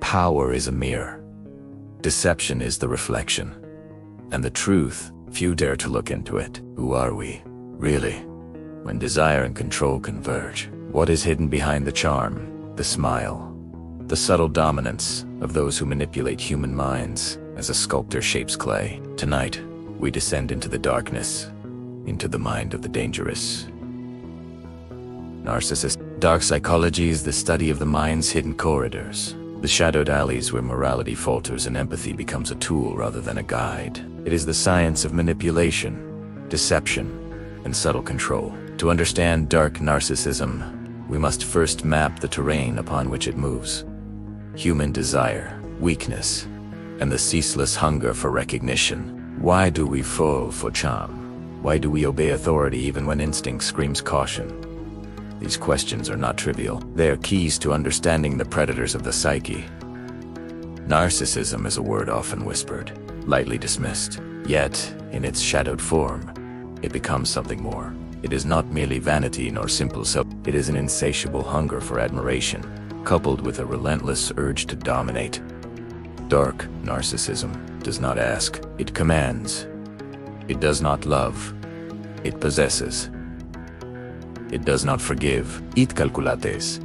Power is a mirror. Deception is the reflection. And the truth, few dare to look into it. Who are we, really? When desire and control converge, what is hidden behind the charm, the smile, the subtle dominance of those who manipulate human minds as a sculptor shapes clay? Tonight, we descend into the darkness, into the mind of the dangerous narcissist. Dark psychology is the study of the mind's hidden corridors, the shadowed alleys where morality falters and empathy becomes a tool rather than a guide. It is the science of manipulation, deception, and subtle control. To understand dark narcissism, we must first map the terrain upon which it moves. Human desire, weakness, and the ceaseless hunger for recognition. Why do we fall for charm? Why do we obey authority even when instinct screams caution? These questions are not trivial. They are keys to understanding the predators of the psyche. Narcissism is a word often whispered, lightly dismissed. Yet, in its shadowed form, it becomes something more. It is not merely vanity nor simple self. It is an insatiable hunger for admiration, coupled with a relentless urge to dominate. Dark narcissism does not ask, it commands. It does not love, it possesses. It does not forgive, it calculates.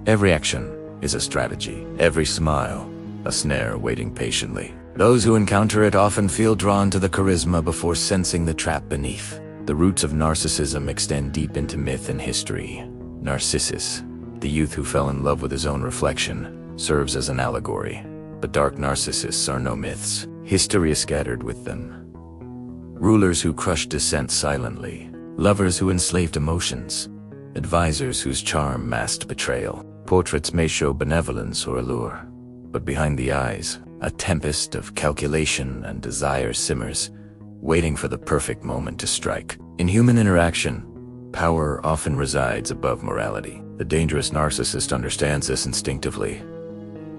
Every action is a strategy, every smile a snare waiting patiently. Those who encounter it often feel drawn to the charisma before sensing the trap beneath. The roots of narcissism extend deep into myth and history. Narcissus, the youth who fell in love with his own reflection, serves as an allegory. But dark narcissists are no myths. History is scattered with them. Rulers who crushed dissent silently, lovers who enslaved emotions, advisors whose charm masked betrayal. Portraits may show benevolence or allure, but behind the eyes, a tempest of calculation and desire simmers, waiting for the perfect moment to strike. In human interaction, power often resides above morality. The dangerous narcissist understands this instinctively.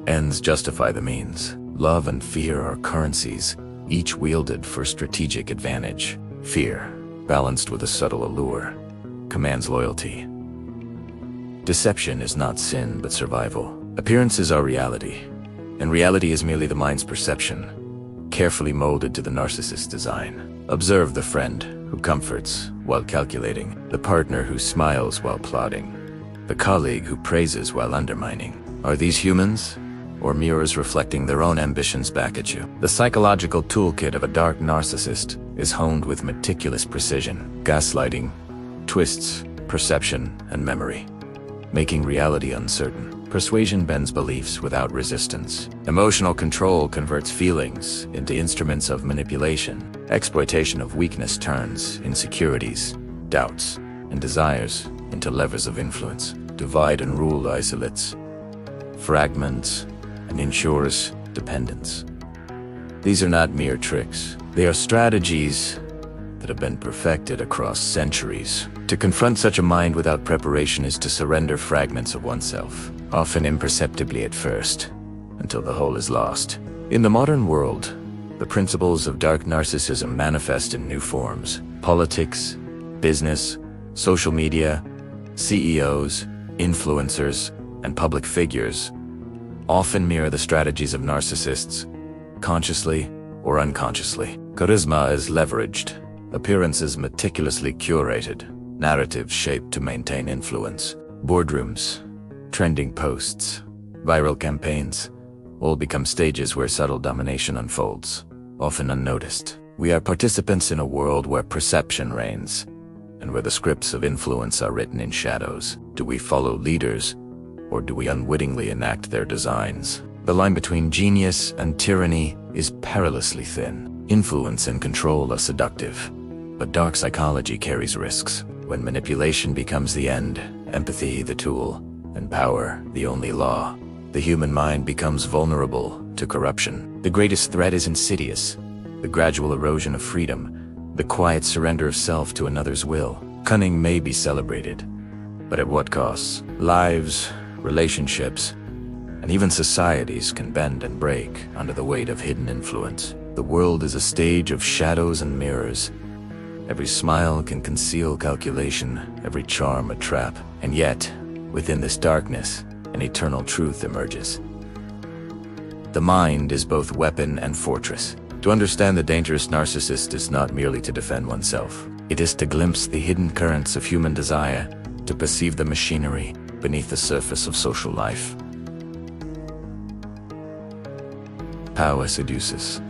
Ends justify the means. Love and fear are currencies, each wielded for strategic advantage. Fear, balanced with a subtle allure, commands loyalty. Deception is not sin but survival. Appearances are reality, and reality is merely the mind's perception, carefully molded to the narcissist's design. Observe the friend who comforts while calculating, the partner who smiles while plotting, the colleague who praises while undermining. Are these humans, or mirrors reflecting their own ambitions back at you? The psychological toolkit of a dark narcissist is honed with meticulous precision, gaslighting, twists, perception, and memory, making reality uncertain. Persuasion bends beliefs without resistance. Emotional control converts feelings into instruments of manipulation. Exploitation of weakness turns insecurities, doubts, and desires into levers of influence. Divide and rule isolates, fragments, and ensures dependence. These are not mere tricks. They are strategies that have been perfected across centuries. To confront such a mind without preparation is to surrender fragments of oneself, often imperceptibly at first, until the whole is lost. In the modern world, the principles of dark narcissism manifest in new forms. Politics, business, social media, CEOs, influencers, and public figures often mirror the strategies of narcissists, consciously or unconsciously. Charisma is leveraged, appearances meticulously curated, narratives shaped to maintain influence. Boardrooms, trending posts, viral campaigns, all become stages where subtle domination unfolds, often unnoticed. We are participants in a world where perception reigns, and where the scripts of influence are written in shadows. Do we follow leaders, or do we unwittingly enact their designs? The line between genius and tyranny is perilously thin. Influence and control are seductive, but dark psychology carries risks. When manipulation becomes the end, empathy the tool, and power the only law, the human mind becomes vulnerable to corruption. The greatest threat is insidious, the gradual erosion of freedom, the quiet surrender of self to another's will. Cunning may be celebrated, but at what cost? Lives, relationships, and even societies can bend and break under the weight of hidden influence. The world is a stage of shadows and mirrors. Every smile can conceal calculation, every charm a trap. And yet, within this darkness, an eternal truth emerges. The mind is both weapon and fortress. To understand the dangerous narcissist is not merely to defend oneself. It is to glimpse the hidden currents of human desire, to perceive the machinery beneath the surface of social life. Power seduces.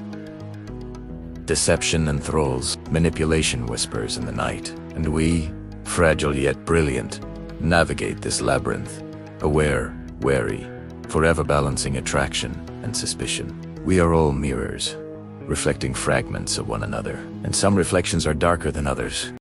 Deception enthralls, manipulation whispers in the night, and we, fragile yet brilliant, navigate this labyrinth, aware, wary, forever balancing attraction and suspicion. We are all mirrors, reflecting fragments of one another, and some reflections are darker than others.